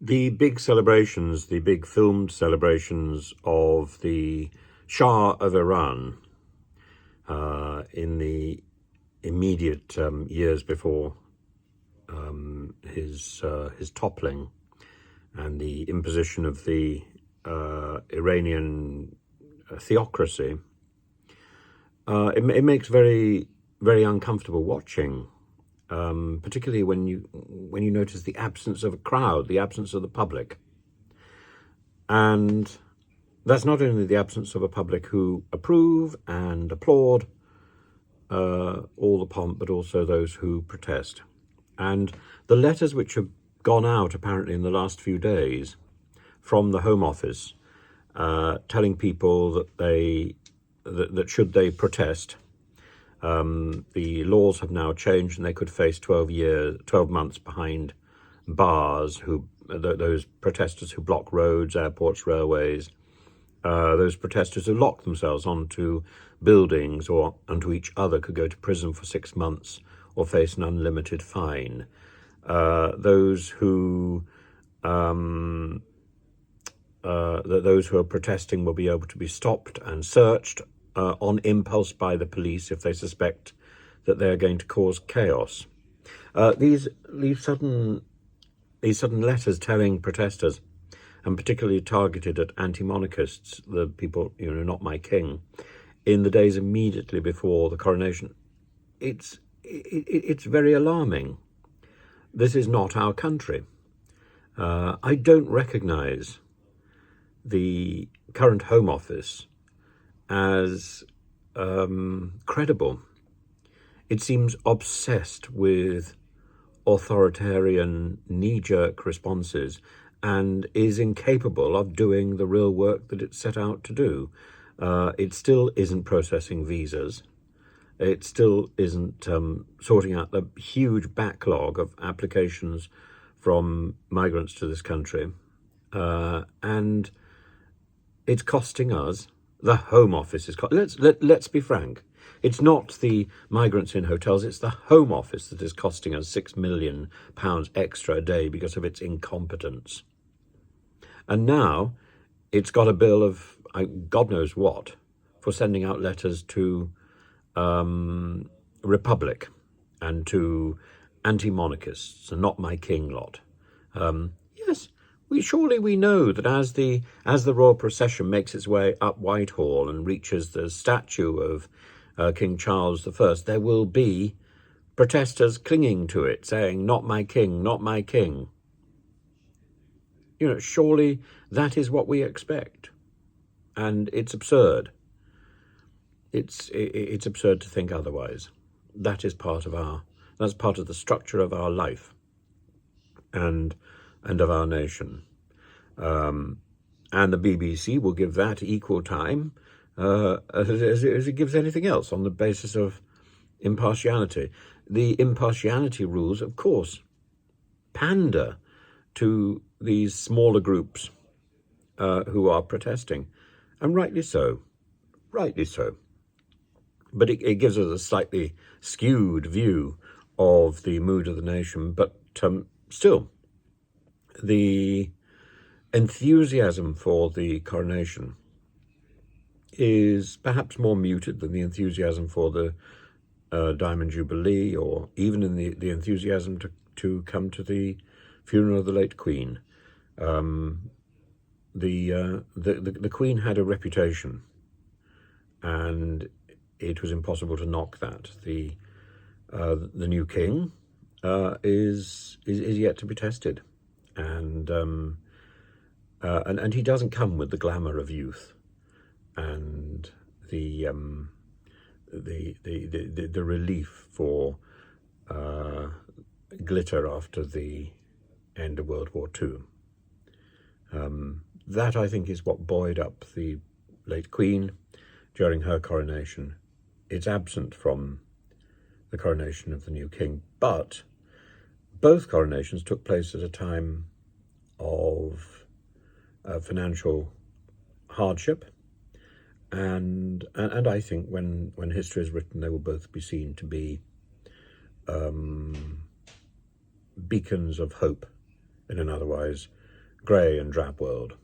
The big celebrations, the big filmed celebrations of the Shah of Iran in the immediate years before his toppling and the imposition of the Iranian theocracy, it makes very, very uncomfortable watching. Particularly when you notice the absence of a crowd, the absence of the public. And that's not only the absence of a public who approve and applaud all the pomp, but also those who protest. And the letters which have gone out apparently in the last few days from the Home Office telling people that should they protest, the laws have now changed and they could face 12 months behind bars, those protesters who block roads, airports, railways, those protesters who lock themselves onto buildings or onto each other could go to prison for 6 months or face an unlimited fine. Those who are protesting will be able to be stopped and searched on impulse by the police if they suspect that they are going to cause chaos. These sudden letters telling protesters, and particularly targeted at anti-monarchists, the people, not my king, in the days immediately before the coronation, it's very alarming. This is not our country. I don't recognise the current Home Office as credible. It seems obsessed with authoritarian knee-jerk responses and is incapable of doing the real work that it's set out to do. It still isn't processing visas. It still isn't sorting out the huge backlog of applications from migrants to this country. And it's costing us. The Home Office is let's be frank. It's not the migrants in hotels, it's the Home Office that is costing us £6 million extra a day because of its incompetence. And now it's got a bill of God knows what for sending out letters to Republic and to anti-monarchists and not my king lot. Yes, we know that as the royal procession makes its way up Whitehall and reaches the statue of King Charles I, there will be protesters clinging to it, saying, "Not my king, not my king." Surely that is what we expect, and it's absurd. It's absurd to think otherwise. That's part of the structure of our life, and of our nation. And the BBC will give that equal time as it gives anything else on the basis of impartiality. The impartiality rules, of course, pander to these smaller groups who are protesting, and rightly so. But it gives us a slightly skewed view of the mood of the nation. But still, the enthusiasm for the coronation is perhaps more muted than the enthusiasm for the Diamond Jubilee, or even in the enthusiasm to come to the funeral of the late Queen. The Queen had a reputation, and it was impossible to knock that. The new king is yet to be tested, and he doesn't come with the glamour of youth and the relief for glitter after the end of World War II. That, I think, is what buoyed up the late Queen during her coronation. It's absent from the coronation of the new king, but both coronations took place at a time of financial hardship, and I think when history is written, they will both be seen to be beacons of hope in an otherwise grey and drab world.